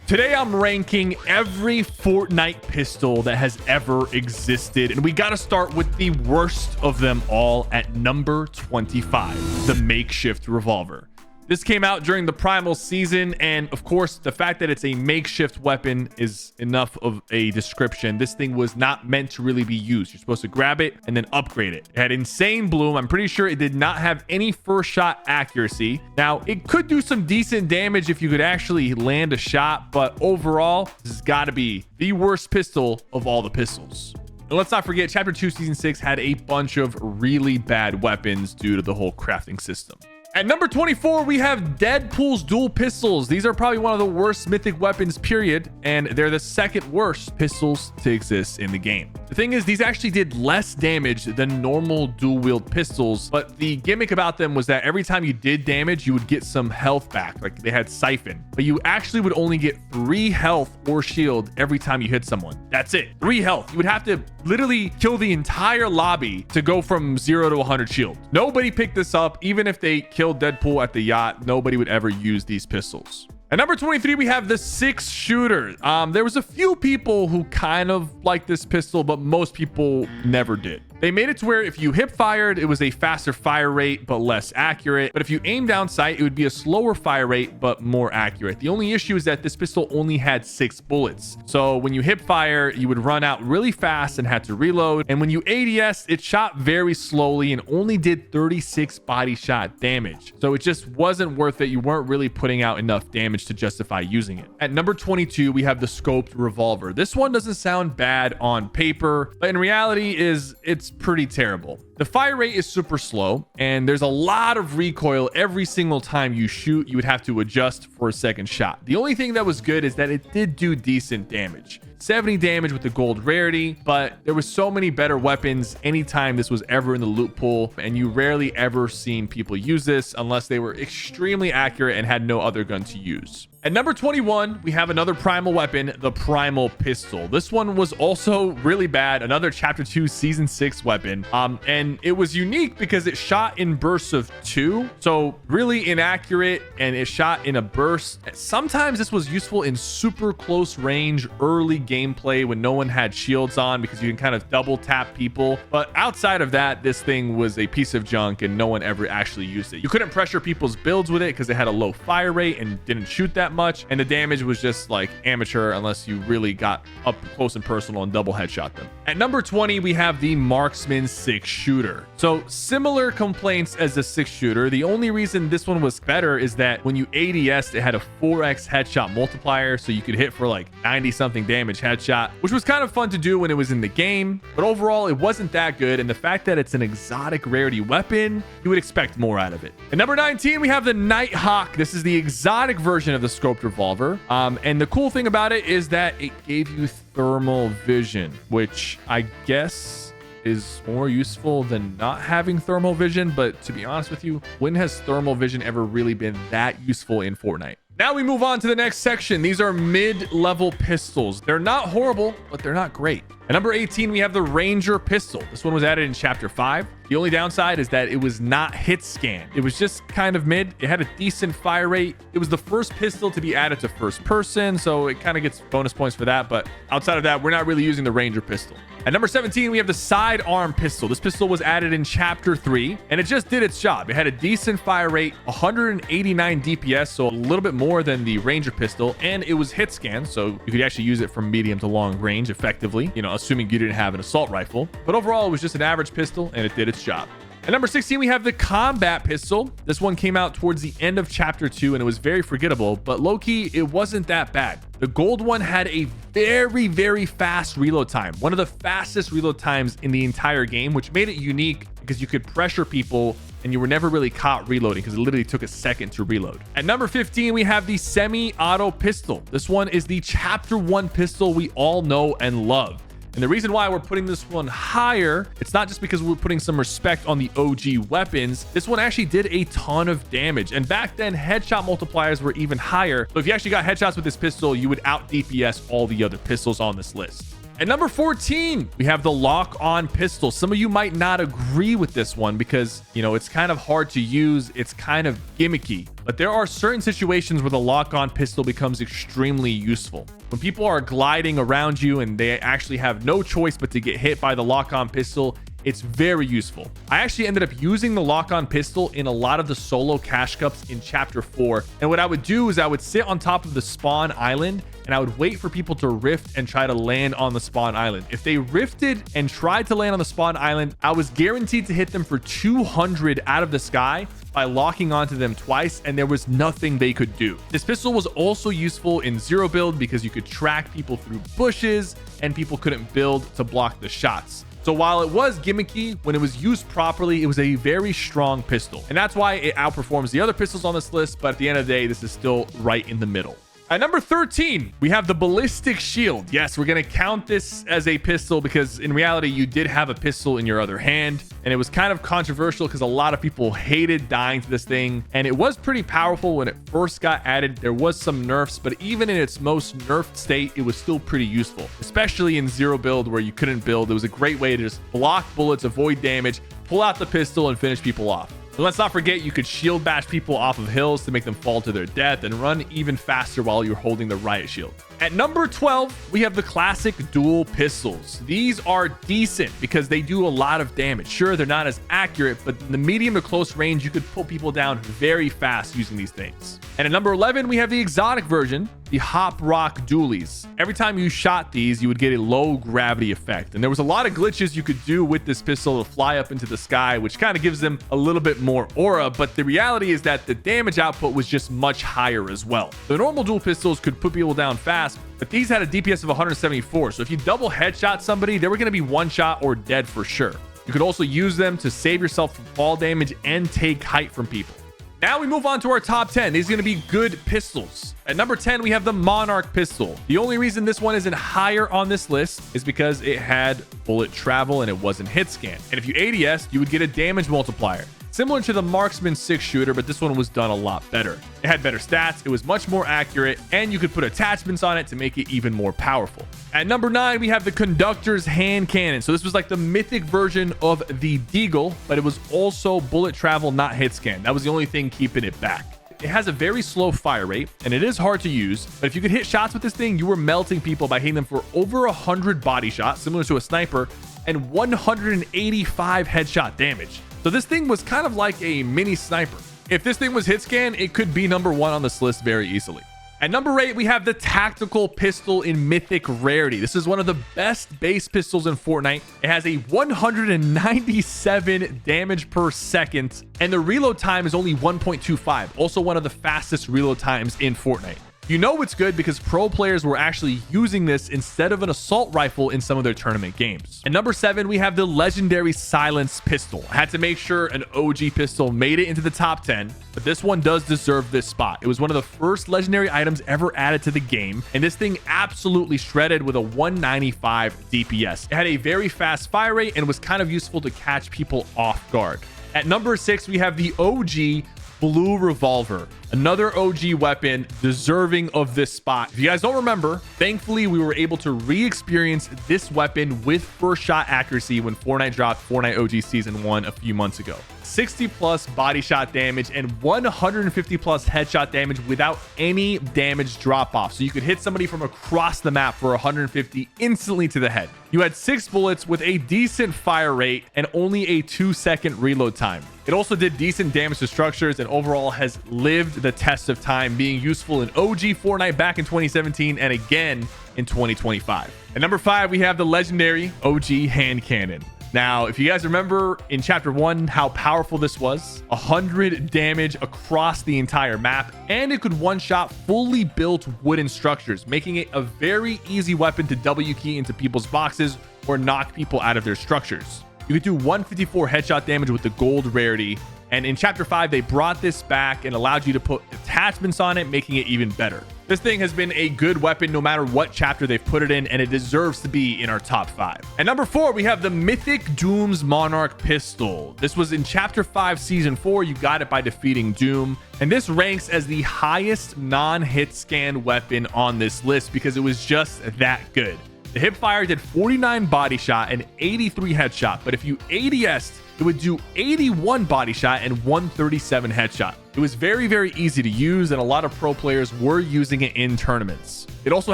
Today I'm ranking every Fortnite pistol that has ever existed, and we got to start with the worst of them all at number 25, the makeshift revolver. This came out during the primal season, and of course the fact that it's a makeshift weapon is enough of a description. This thing was not meant to really be used. You're supposed to grab it and then upgrade it. It had insane bloom. I'm pretty sure it did not have any first shot accuracy. Now it could do some decent damage if you could actually land a shot, but overall this has got to be the worst pistol of all the pistols. And let's not forget, Chapter 2 Season 6 had a bunch of really bad weapons due to the whole crafting system. At number 24, we have Deadpool's dual pistols. These are probably one of the worst mythic weapons, period, and they're the second worst pistols to exist in the game. The thing is, these actually did less damage than normal dual-wield pistols, but the gimmick about them was that every time you did damage, you would get some health back, like they had Siphon, but you actually would only get 3 health or shield every time you hit someone. That's it, 3 health. You would have to literally kill the entire lobby to go from 0 to 100 shield. Nobody picked this up, even if they killed Deadpool at the yacht. Nobody would ever use these pistols. At number 23, we have the 6-shooter. There was a few people who kind of liked this pistol, but most people never did. They made it to where if you hip fired, it was a faster fire rate, but less accurate. But if you aim down sight, it would be a slower fire rate, but more accurate. The only issue is that this pistol only had 6 bullets. So when you hip fire, you would run out really fast and had to reload. And when you ADS, it shot very slowly and only did 36 body shot damage. So it just wasn't worth it. You weren't really putting out enough damage to justify using it. At number 22, we have the scoped revolver. This one doesn't sound bad on paper, but in reality it's pretty terrible. The fire rate is super slow, and there's a lot of recoil every single time you shoot. You would have to adjust for a second shot. The only thing that was good is that it did do decent damage. 70 damage with the gold rarity, but there was so many better weapons anytime this was ever in the loot pool, and you rarely ever seen people use this unless they were extremely accurate and had no other gun to use. At number 21, we have another primal weapon, the primal pistol. This one was also really bad, another Chapter 2 Season 6 weapon, and it was unique because it shot in bursts of 2, so really inaccurate, and it shot in a burst. Sometimes this was useful in super close range early gameplay when no one had shields on, because you can kind of double tap people, but outside of that, this thing was a piece of junk and no one ever actually used it. You couldn't pressure people's builds with it because it had a low fire rate and didn't shoot that much, and the damage was just like amateur unless you really got up close and personal and double headshot them. At number 20, we have the Marksman 6-shooter. So similar complaints as the 6-shooter. The only reason this one was better is that when you ADS, it had a 4x headshot multiplier, so you could hit for like 90 something damage headshot, which was kind of fun to do when it was in the game, but overall it wasn't that good. And the fact that it's an exotic rarity weapon, you would expect more out of it. At number 19, we have the Nighthawk. This is the exotic version of the scoped revolver, and the cool thing about it is that it gave you thermal vision, which I guess is more useful than not having thermal vision, but to be honest with you, when has thermal vision ever really been that useful in Fortnite? Now we move on to the next section. These are mid-level pistols. They're not horrible, but they're not great. At number 18, we have the Ranger pistol. This one was added in Chapter 5. The only downside is that it was not hit scan. It was just kind of mid. It had a decent fire rate. It was the first pistol to be added to first person, so it kind of gets bonus points for that. But outside of that, we're not really using the Ranger pistol. At number 17, we have the sidearm pistol. This pistol was added in Chapter 3, and it just did its job. It had a decent fire rate, 189 DPS, so a little bit more than the Ranger pistol, and it was hit scan, so you could actually use it from medium to long range effectively, you know, assuming you didn't have an assault rifle. But overall, it was just an average pistol, and it did its job. At number 16, we have the combat pistol. This one came out towards the end of Chapter 2, and it was very forgettable, but low-key, it wasn't that bad. The gold one had a very, very fast reload time, one of the fastest reload times in the entire game, which made it unique because you could pressure people and you were never really caught reloading because it literally took a second to reload. At number 15, we have the semi-auto pistol. This one is the Chapter 1 pistol we all know and love. And the reason why we're putting this one higher, it's not just because we're putting some respect on the OG weapons. This one actually did a ton of damage. And back then, headshot multipliers were even higher. So if you actually got headshots with this pistol, you would out DPS all the other pistols on this list. At number 14, we have the lock-on pistol. Some of you might not agree with this one because, you know, it's kind of hard to use. It's kind of gimmicky. But there are certain situations where the lock-on pistol becomes extremely useful. When people are gliding around you and they actually have no choice but to get hit by the lock-on pistol, it's very useful. I actually ended up using the lock-on pistol in a lot of the solo cash cups in Chapter 4. And what I would do is I would sit on top of the spawn island and I would wait for people to rift and try to land on the spawn island. If they rifted and tried to land on the spawn island, I was guaranteed to hit them for 200 out of the sky by locking onto them twice, and there was nothing they could do. This pistol was also useful in zero build because you could track people through bushes and people couldn't build to block the shots. So while it was gimmicky, when it was used properly, it was a very strong pistol. And that's why it outperforms the other pistols on this list. But at the end of the day, this is still right in the middle. At number 13, we have the ballistic shield. Yes, we're going to count this as a pistol because in reality, you did have a pistol in your other hand. And it was kind of controversial because a lot of people hated dying to this thing. And it was pretty powerful when it first got added. There was some nerfs, but even in its most nerfed state, it was still pretty useful, especially in zero build where you couldn't build. It was a great way to just block bullets, avoid damage, pull out the pistol, and finish people off. And let's not forget, you could shield bash people off of hills to make them fall to their death and run even faster while you're holding the riot shield. At number 12, we have the classic dual pistols. These are decent because they do a lot of damage. Sure, they're not as accurate, but in the medium to close range, you could pull people down very fast using these things. And at number 11, we have the exotic version, the Hop Rock Dualies. Every time you shot these, you would get a low gravity effect. And there was a lot of glitches you could do with this pistol to fly up into the sky, which kind of gives them a little bit more aura. But the reality is that the damage output was just much higher as well. The normal dual pistols could put people down fast, but these had a DPS of 174. So if you double headshot somebody, they were going to be one shot or dead for sure. You could also use them to save yourself from fall damage and take height from people. Now we move on to our top 10. These are going to be good pistols. At number 10, we have the Monarch pistol. The only reason this one isn't higher on this list is because it had bullet travel and it wasn't hit scan. And if you ADS, you would get a damage multiplier, similar to the Marksman 6 shooter, but this one was done a lot better. It had better stats, it was much more accurate, and you could put attachments on it to make it even more powerful. At number 9, we have the Conductor's Hand Cannon. So this was like the mythic version of the Deagle, but it was also bullet travel, not hit scan. That was the only thing keeping it back. It has a very slow fire rate, and it is hard to use, but if you could hit shots with this thing, you were melting people by hitting them for over 100 body shots, similar to a sniper, and 185 headshot damage. So this thing was kind of like a mini sniper. If this thing was hit scan, it could be number 1 on this list very easily. At number 8, we have the tactical pistol in mythic rarity. This is one of the best base pistols in Fortnite. It has a 197 damage per second, and the reload time is only 1.25. Also one of the fastest reload times in Fortnite. You know it's good because pro players were actually using this instead of an assault rifle in some of their tournament games. At number 7, we have the legendary silence pistol. I had to make sure an OG pistol made it into the top 10, but this one does deserve this spot. It was one of the first legendary items ever added to the game, and this thing absolutely shredded with a 195 DPS. It had a very fast fire rate and was kind of useful to catch people off guard. At number 6, we have the OG blue revolver, another OG weapon deserving of this spot. If you guys don't remember, thankfully we were able to re-experience this weapon with first shot accuracy when Fortnite dropped Fortnite OG Season 1 a few months ago. 60 plus body shot damage and 150 plus headshot damage without any damage drop off. So you could hit somebody from across the map for 150 instantly to the head. You had 6 bullets with a decent fire rate and only a 2-second reload time. It also did decent damage to structures and overall has lived the test of time, being useful in OG Fortnite back in 2017 and again in 2025. At number 5, we have the legendary OG hand cannon. Now, if you guys remember in Chapter 1 how powerful this was, 100 damage across the entire map, and it could one-shot fully built wooden structures, making it a very easy weapon to W key into people's boxes or knock people out of their structures. You could do 154 headshot damage with the gold rarity, and in Chapter 5, they brought this back and allowed you to put attachments on it, making it even better. This thing has been a good weapon no matter what chapter they've put it in, and it deserves to be in our top 5. At number 4, we have the Mythic Doom's Monarch Pistol. This was in Chapter 5, Season 4. You got it by defeating Doom, and this ranks as the highest non-hit scan weapon on this list because it was just that good. The hipfire did 49 body shot and 83 headshot, but if you ADS'd, it would do 81 body shot and 137 headshot. It was very, very easy to use, and a lot of pro players were using it in tournaments. It also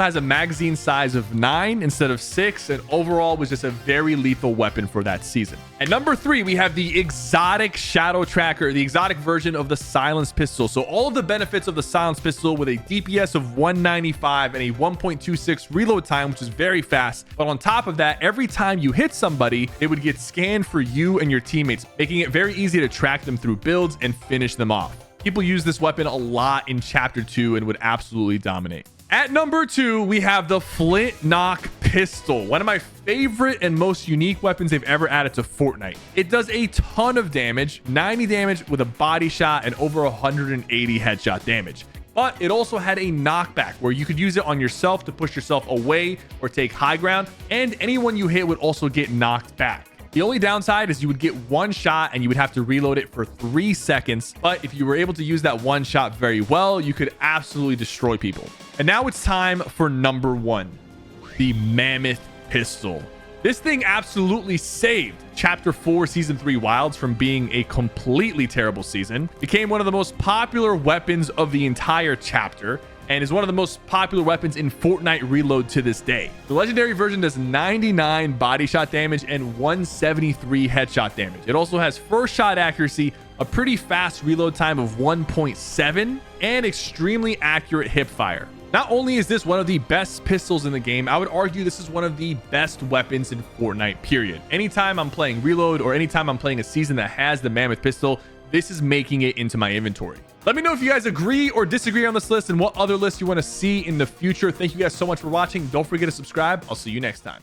has a magazine size of 9 instead of 6, and overall was just a very lethal weapon for that season. At number 3, we have the exotic shadow tracker, the exotic version of the silenced pistol. So all of the benefits of the silenced pistol with a DPS of 195 and a 1.26 reload time, which is very fast. But on top of that, every time you hit somebody, it would get scanned for you and your teammates, making it very easy to track them through builds and finish them off. People use this weapon a lot in Chapter 2 and would absolutely dominate. At number 2, we have the Flint Knock Pistol, one of my favorite and most unique weapons they've ever added to Fortnite. It does a ton of damage, 90 damage with a body shot and over 180 headshot damage. But it also had a knockback where you could use it on yourself to push yourself away or take high ground, and anyone you hit would also get knocked back. The only downside is you would get one shot and you would have to reload it for 3 seconds. But if you were able to use that one shot very well, you could absolutely destroy people. And now it's time for number 1, the Mammoth Pistol. This thing absolutely saved Chapter 4 Season 3 Wilds from being a completely terrible season. Became one of the most popular weapons of the entire chapter, and is one of the most popular weapons in Fortnite Reload to this day. The legendary version does 99 body shot damage and 173 headshot damage. It also has first shot accuracy, a pretty fast reload time of 1.7, and extremely accurate hip fire. Not only is this one of the best pistols in the game, I would argue this is one of the best weapons in Fortnite, period. Anytime I'm playing Reload or anytime I'm playing a season that has the Mammoth Pistol, this is making it into my inventory. Let me know if you guys agree or disagree on this list and what other lists you want to see in the future. Thank you guys so much for watching. Don't forget to subscribe. I'll see you next time.